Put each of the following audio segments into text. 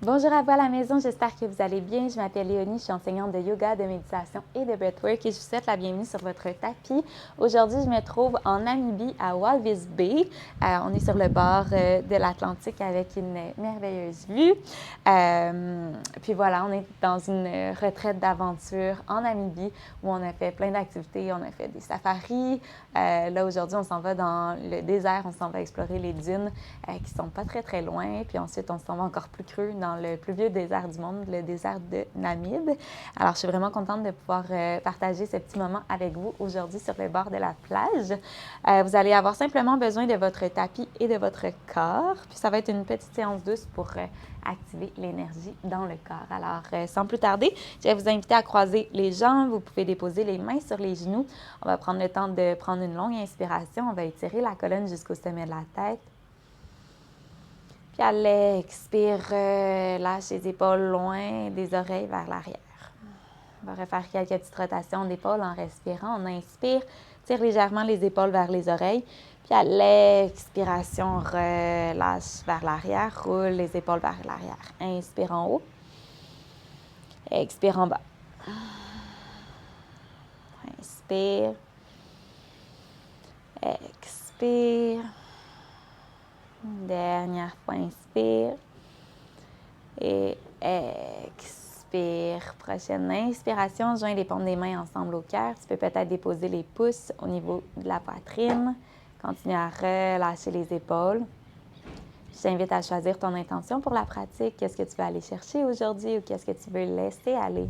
Bonjour à vous à la maison, j'espère que vous allez bien. Je m'appelle Léonie, je suis enseignante de yoga, de méditation et de breathwork et je vous souhaite la bienvenue sur votre tapis. Aujourd'hui, je me trouve en Namibie, à Walvis Bay. On est sur le bord de l'Atlantique avec une merveilleuse vue. Puis voilà, on est dans une retraite d'aventure en Namibie où on a fait plein d'activités. On a fait des safaris. Là, aujourd'hui, on s'en va dans le désert, on s'en va explorer les dunes qui sont pas très, très loin. Puis ensuite, on s'en va encore plus creux dans le plus vieux désert du monde, le désert de Namib. Alors, je suis vraiment contente de pouvoir partager ce petit moment avec vous aujourd'hui sur le bord de la plage. Vous allez avoir simplement besoin de votre tapis et de votre corps. Puis ça va être une petite séance douce pour activer l'énergie dans le corps. Alors, sans plus tarder, je vais vous inviter à croiser les jambes. Vous pouvez déposer les mains sur les genoux. On va prendre le temps de prendre une longue inspiration. On va étirer la colonne jusqu'au sommet de la tête. Puis à l'expire, lâche les épaules loin des oreilles vers l'arrière. On va refaire quelques petites rotations d'épaule en respirant. On inspire, tire légèrement les épaules vers les oreilles. Puis à l'expiration, relâche vers l'arrière, roule les épaules vers l'arrière. Inspire en haut. Expire en bas. Inspire. Expire. Dernière fois, inspire. Et expire. Prochaine inspiration, joins les paumes des mains ensemble au cœur. Tu peux peut-être déposer les pouces au niveau de la poitrine. Continue à relâcher les épaules. Je t'invite à choisir ton intention pour la pratique. Qu'est-ce que tu veux aller chercher aujourd'hui ou qu'est-ce que tu veux laisser aller?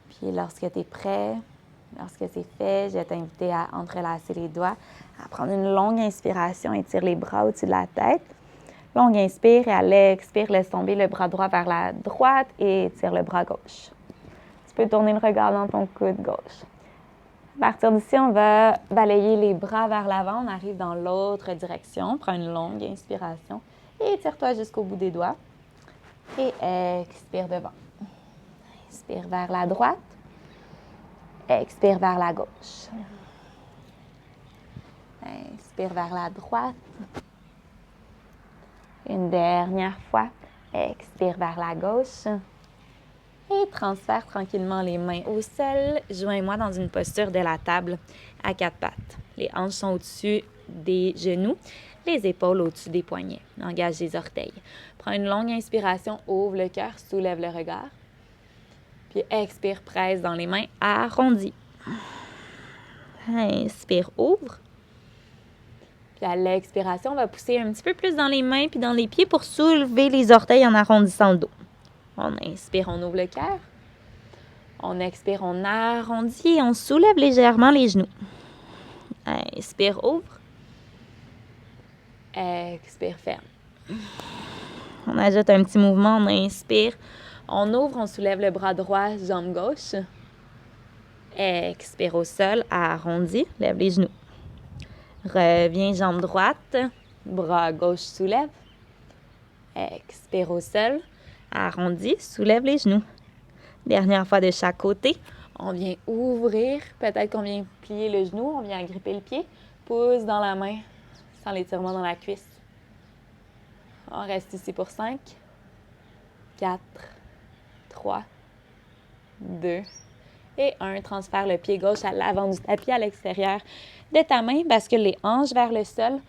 Puis lorsque tu es prêt, lorsque c'est fait, je vais t'inviter à entrelacer les doigts, à prendre une longue inspiration, étire les bras au-dessus de la tête. Longue inspire et à l'expire, laisse tomber le bras droit vers la droite et étire le bras gauche. Tu peux tourner le regard dans ton coude gauche. À partir d'ici, on va balayer les bras vers l'avant. On arrive dans l'autre direction. Prends une longue inspiration et étire-toi jusqu'au bout des doigts. Et expire devant. Inspire vers la droite. Expire vers la gauche. Inspire vers la droite. Une dernière fois. Expire vers la gauche. Et transfère tranquillement les mains au sol. Joins-moi dans une posture de la table à quatre pattes. Les hanches sont au-dessus des genoux, les épaules au-dessus des poignets. Engage les orteils. Prends une longue inspiration, ouvre le cœur, soulève le regard. Puis expire, presse dans les mains, arrondis. Inspire, ouvre. Puis à l'expiration, on va pousser un petit peu plus dans les mains puis dans les pieds pour soulever les orteils en arrondissant le dos. On inspire, on ouvre le cœur. On expire, on arrondit et on soulève légèrement les genoux. Inspire, ouvre. Expire, ferme. On ajoute un petit mouvement, on inspire. On ouvre, on soulève le bras droit, jambe gauche. Expire au sol, arrondi, lève les genoux. Reviens, jambe droite, bras gauche, soulève. Expire au sol, arrondi, soulève les genoux. Dernière fois de chaque côté. On vient ouvrir, peut-être qu'on vient plier le genou, on vient agripper le pied. Pouce dans la main, sans l'étirement dans la cuisse. On reste ici pour 5, 4, 3, 2 et 1. Transfère le pied gauche à l'avant du tapis à l'extérieur de ta main. Bascule les hanches vers le sol.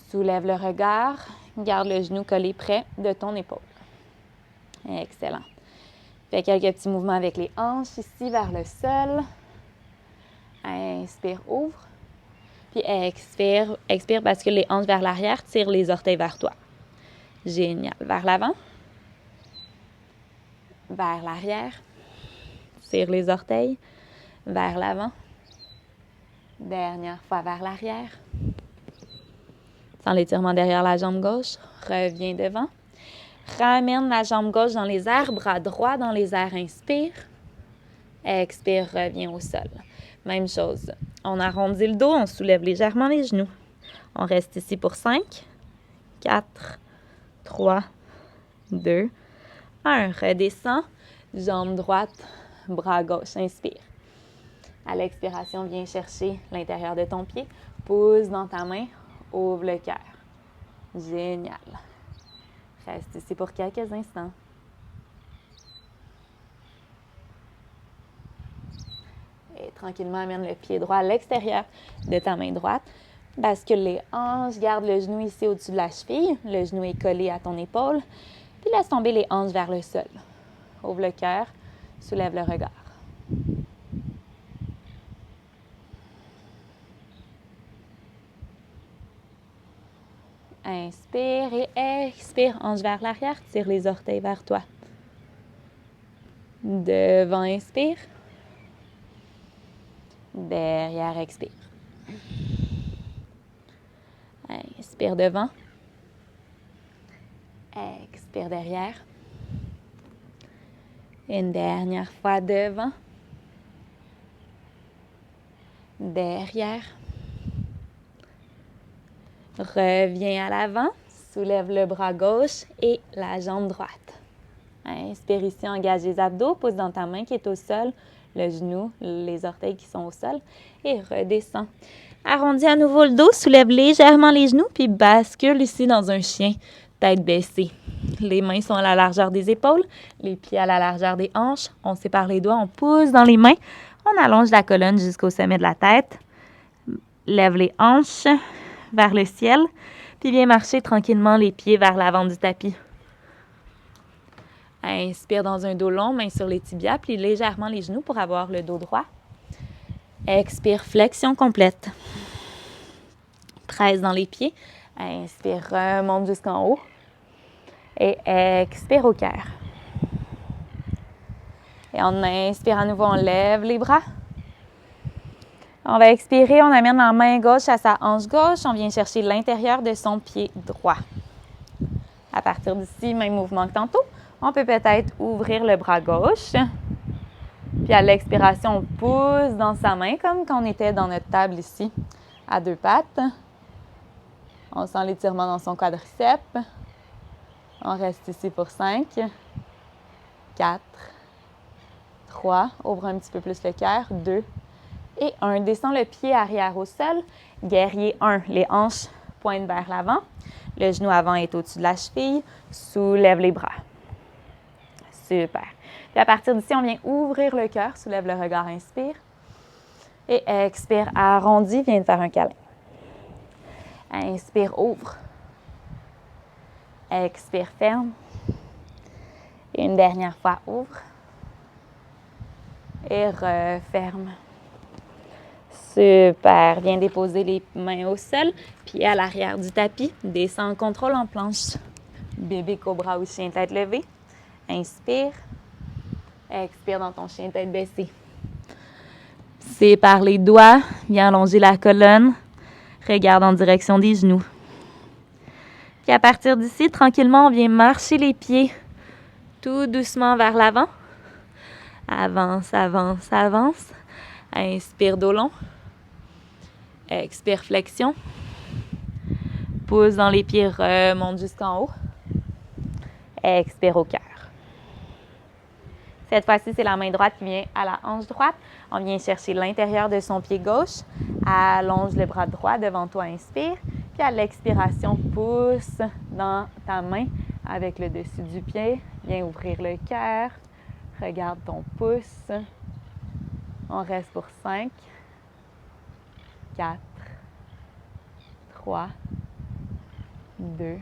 Soulève le regard. Garde le genou collé près de ton épaule. Excellent. Fais quelques petits mouvements avec les hanches ici vers le sol. Inspire, ouvre. Puis expire, expire, bascule les hanches vers l'arrière. Tire les orteils vers toi. Génial. Vers l'avant. Vers l'arrière. Tire les orteils. Vers l'avant. Dernière fois vers l'arrière. Sans l'étirement derrière la jambe gauche. Reviens devant. Ramène la jambe gauche dans les airs. Bras droit dans les airs. Inspire. Expire, reviens au sol. Même chose. On arrondit le dos. On soulève légèrement les genoux. On reste ici pour 5, 4, 3, 2, 1. Redescends. Jambe droite, bras gauche. Inspire. À l'expiration, viens chercher l'intérieur de ton pied. Pousse dans ta main. Ouvre le cœur. Génial. Reste ici pour quelques instants. Et tranquillement, amène le pied droit à l'extérieur de ta main droite. Bascule les hanches, garde le genou ici au-dessus de la cheville. Le genou est collé à ton épaule. Puis laisse tomber les hanches vers le sol. Ouvre le cœur, soulève le regard. Inspire et expire, hanche vers l'arrière, tire les orteils vers toi. Devant, inspire. Derrière, expire. Inspire devant. Expire derrière. Une dernière fois devant. Derrière. Reviens à l'avant. Soulève le bras gauche et la jambe droite. Inspire ici, engage les abdos. Pose dans ta main qui est au sol, le genou, les orteils qui sont au sol. Et redescends. Arrondis à nouveau le dos, soulève légèrement les genoux, puis bascule ici dans un chien, tête baissée. Les mains sont à la largeur des épaules, les pieds à la largeur des hanches. On sépare les doigts, on pousse dans les mains. On allonge la colonne jusqu'au sommet de la tête. Lève les hanches vers le ciel, puis viens marcher tranquillement les pieds vers l'avant du tapis. Inspire dans un dos long, main sur les tibias, plie légèrement les genoux pour avoir le dos droit. Expire, flexion complète. Presse dans les pieds. Inspire, remonte jusqu'en haut. Et expire au cœur. Et on inspire à nouveau, on lève les bras. On va expirer, on amène la main gauche à sa hanche gauche. On vient chercher l'intérieur de son pied droit. À partir d'ici, même mouvement que tantôt. On peut peut-être ouvrir le bras gauche. Puis à l'expiration, on pousse dans sa main, comme quand on était dans notre table ici, à deux pattes. On sent l'étirement dans son quadriceps. On reste ici pour 5, 4, 3. Ouvre un petit peu plus le cœur. 2 et 1. Descends le pied arrière au sol. Guerrier 1. Les hanches pointent vers l'avant. Le genou avant est au-dessus de la cheville. Soulève les bras. Super. Puis à partir d'ici, on vient ouvrir le cœur. Soulève le regard, inspire. Et expire, arrondis, viens de faire un câlin. Inspire, ouvre. Expire, ferme. Et une dernière fois, ouvre. Et referme. Super. Viens déposer les mains au sol, pieds à l'arrière du tapis. Descends en contrôle en planche. Bébé cobra ou chien tête levée. Inspire. Expire dans ton chien tête baissée. Sépare les doigts. Viens allonger la colonne. Regarde en direction des genoux. Puis à partir d'ici, tranquillement, on vient marcher les pieds tout doucement vers l'avant. Avance, avance, avance. Inspire dos long. Expire flexion. Pousse dans les pieds, remonte jusqu'en haut. Expire au cœur. Cette fois-ci, c'est la main droite qui vient à la hanche droite. On vient chercher l'intérieur de son pied gauche. Allonge le bras droit devant toi, inspire. Puis à l'expiration, pousse dans ta main avec le dessus du pied. Viens ouvrir le cœur. Regarde ton pouce. On reste pour 5, 4, 3, 2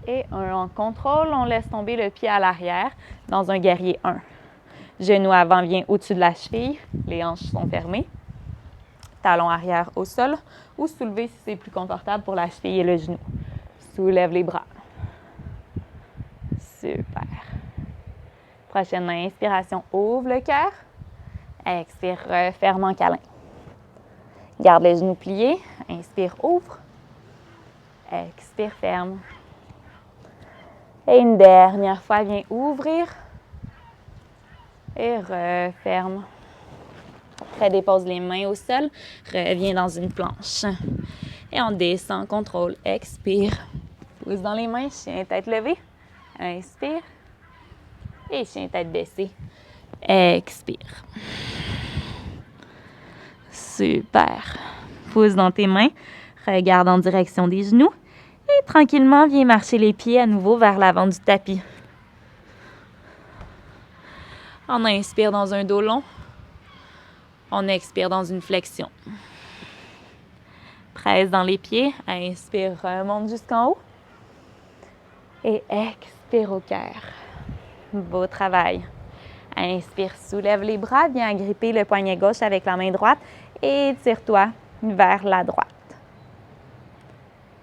et 1. En contrôle, on laisse tomber le pied à l'arrière dans un guerrier 1. Genou avant vient au-dessus de la cheville. Les hanches sont fermées. Talon arrière au sol ou soulever si c'est plus confortable pour la cheville et le genou. Soulève les bras. Super. Prochaine inspiration, ouvre le cœur. Expire, referme en câlin. Garde les genoux pliés. Inspire, ouvre. Expire, ferme. Et une dernière fois, viens ouvrir. Et referme. Après, dépose les mains au sol. Reviens dans une planche. Et on descend, contrôle. Expire. Pousse dans les mains, chien tête levée. Inspire. Et chien tête baissée. Expire. Super. Pousse dans tes mains. Regarde en direction des genoux. Et tranquillement, viens marcher les pieds à nouveau vers l'avant du tapis. On inspire dans un dos long. On expire dans une flexion. Presse dans les pieds. Inspire, remonte jusqu'en haut. Et expire au cœur. Beau travail. Inspire, soulève les bras. Viens agripper le poignet gauche avec la main droite. Et tire-toi vers la droite.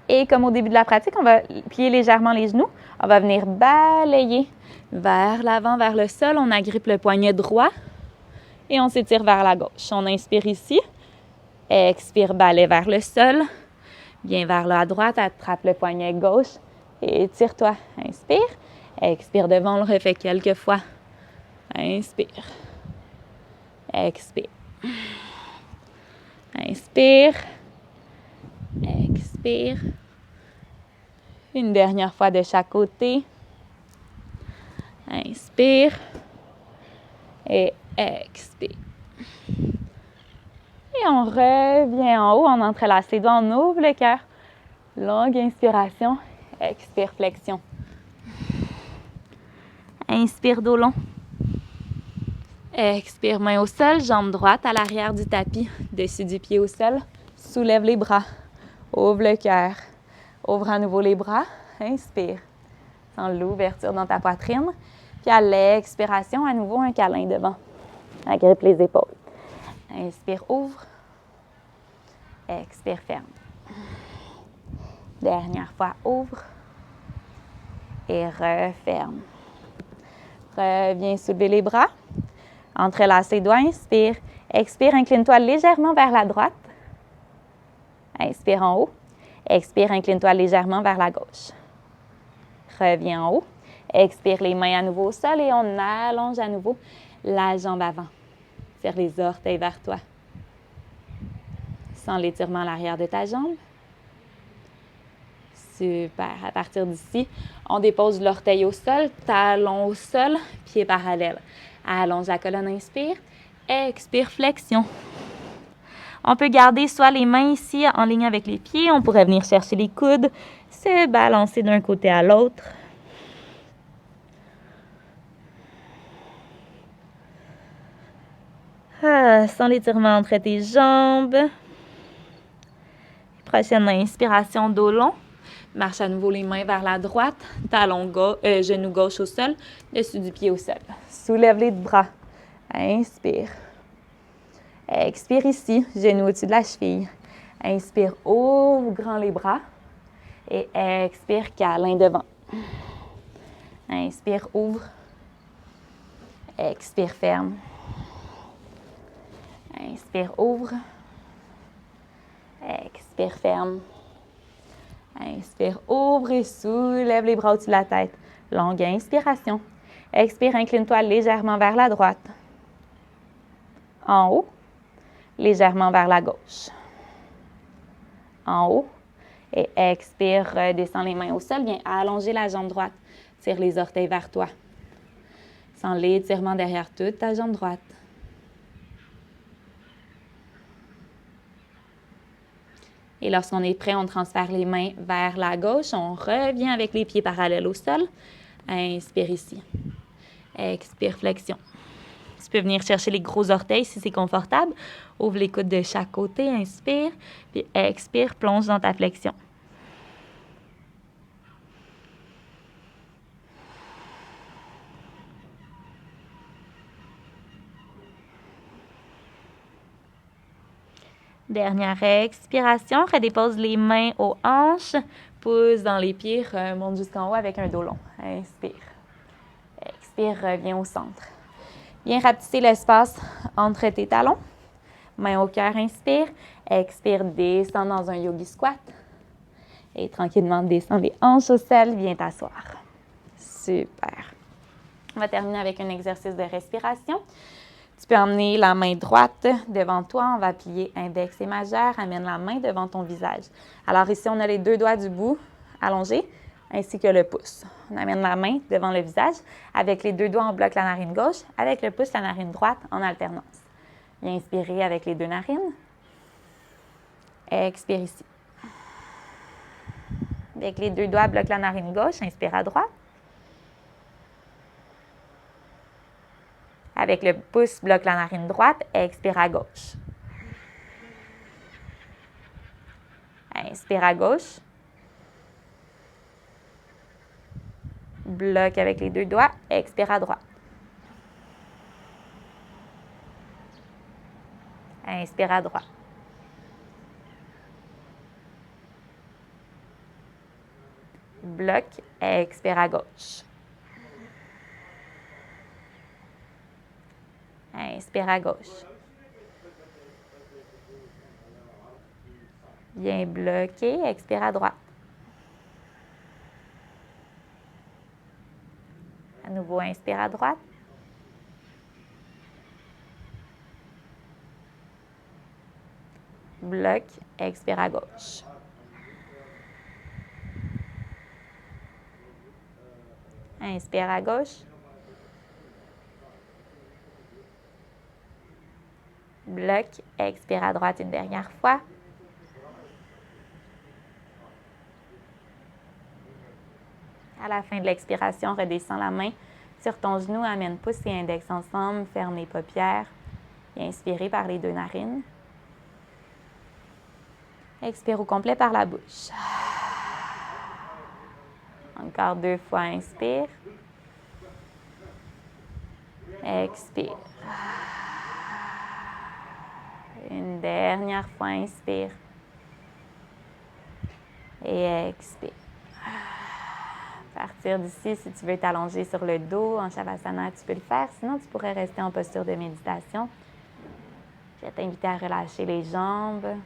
Et comme au début de la pratique, on va plier légèrement les genoux. On va venir balayer vers l'avant, vers le sol. On agrippe le poignet droit et on s'étire vers la gauche. On inspire ici. Expire, balaye vers le sol. Viens vers la droite, attrape le poignet gauche et tire-toi. Inspire. Expire devant, on le refait quelques fois. Inspire. Expire. Inspire. Expire. Une dernière fois de chaque côté. Inspire. Et expire. Et on revient en haut, on entrelace les doigts, on ouvre le cœur. Longue inspiration. Expire, flexion. Inspire, dos long. Expire, main au sol, jambe droite à l'arrière du tapis, dessus du pied au sol. Soulève les bras. Ouvre le cœur. Ouvre à nouveau les bras. Inspire. Sens l'ouverture dans ta poitrine. Puis à l'expiration, à nouveau un câlin devant. Agrippe les épaules. Inspire, ouvre. Expire, ferme. Dernière fois, ouvre. Et referme. Reviens soulever les bras. Entrelace les doigts. Inspire. Expire, incline-toi légèrement vers la droite. Inspire en haut. Expire, incline-toi légèrement vers la gauche. Reviens en haut. Expire les mains à nouveau au sol et on allonge à nouveau la jambe avant. Tire les orteils vers toi. Sens l'étirement à l'arrière de ta jambe. Super. À partir d'ici, on dépose l'orteil au sol, talon au sol, pied parallèle. Allonge la colonne, inspire. Expire, flexion. On peut garder soit les mains ici en ligne avec les pieds, on pourrait venir chercher les coudes, se balancer d'un côté à l'autre. Sens l'étirement entre tes jambes. Prochaine inspiration, dos long. Marche à nouveau les mains vers la droite, genou gauche au sol, dessus du pied au sol. Soulève les bras. Inspire. Expire ici, genou au-dessus de la cheville. Inspire, ouvre grand les bras. Et expire, câlin devant. Inspire, ouvre. Expire, ferme. Inspire, ouvre. Expire, ferme. Inspire, ouvre et soulève les bras au-dessus de la tête. Longue inspiration. Expire, incline-toi légèrement vers la droite. En haut, légèrement vers la gauche. En haut. Et expire, redescends les mains au sol. Viens allonger la jambe droite. Tire les orteils vers toi. Sens l'étirement derrière toute ta jambe droite. Et lorsqu'on est prêt, on transfère les mains vers la gauche. On revient avec les pieds parallèles au sol. Inspire ici. Expire, flexion. Tu peux venir chercher les gros orteils si c'est confortable. Ouvre les coudes de chaque côté. Inspire. Puis expire, plonge dans ta flexion. Dernière expiration, redépose les mains aux hanches, pousse dans les pieds, remonte jusqu'en haut avec un dos long. Inspire. Expire, reviens au centre. Viens rapetisser l'espace entre tes talons. Main au cœur, inspire. Expire, descends dans un yogi squat. Et tranquillement, descends les hanches au sol, viens t'asseoir. Super. On va terminer avec un exercice de respiration. Tu peux emmener la main droite devant toi. On va plier index et majeur. Amène la main devant ton visage. Alors ici, on a les deux doigts du bout allongés, ainsi que le pouce. On amène la main devant le visage. Avec les deux doigts, on bloque la narine gauche. Avec le pouce, la narine droite en alternance. Viens inspirer avec les deux narines. Expire ici. Avec les 2 doigts, bloque la narine gauche, inspire à droite. Avec le pouce, bloque la narine droite, expire à gauche. Inspire à gauche. Bloque avec les 2 doigts, expire à droite. Inspire à droite. Bloque, expire à gauche. Inspire à gauche. Bien bloqué, expire à droite. À nouveau, inspire à droite. Bloque, expire à gauche. Inspire à gauche. Bloque, expire à droite une dernière fois. À la fin de l'expiration, redescends la main sur ton genou, amène pouce et index ensemble, ferme les paupières et inspirez par les 2 narines. Expire au complet par la bouche. Encore 2 fois, inspire. Expire. Une dernière fois, inspire. Et expire. À partir d'ici, si tu veux t'allonger sur le dos en Shavasana, tu peux le faire. Sinon, tu pourrais rester en posture de méditation. Je vais t'inviter à relâcher les jambes,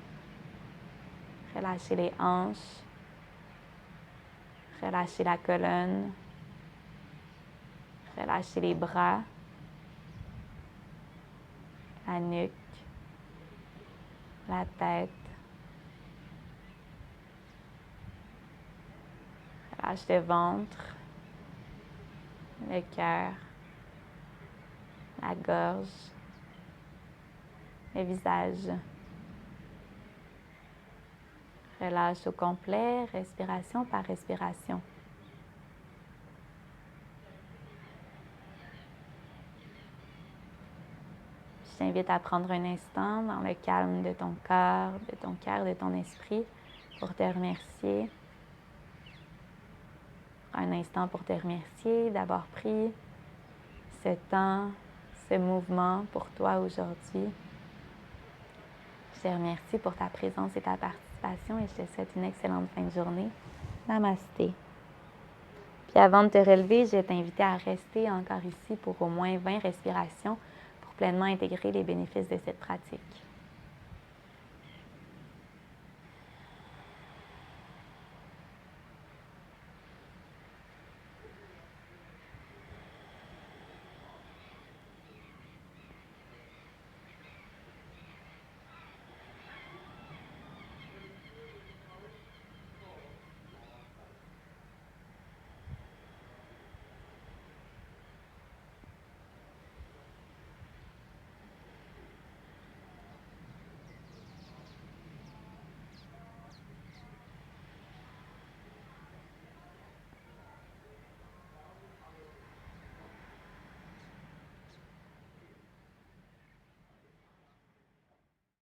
relâcher les hanches, relâcher la colonne, relâcher les bras, la nuque, la tête. Relâche le ventre, le cœur, la gorge, le visage. Relâche au complet, respiration par respiration. Je t'invite à prendre un instant dans le calme de ton corps, de ton cœur, de ton esprit pour te remercier. Un instant pour te remercier d'avoir pris ce temps, ce mouvement pour toi aujourd'hui. Je te remercie pour ta présence et ta participation et je te souhaite une excellente fin de journée. Namasté. Puis avant de te relever, je vais t'inviter à rester encore ici pour au moins 20 respirations pour pleinement intégrer les bénéfices de cette pratique.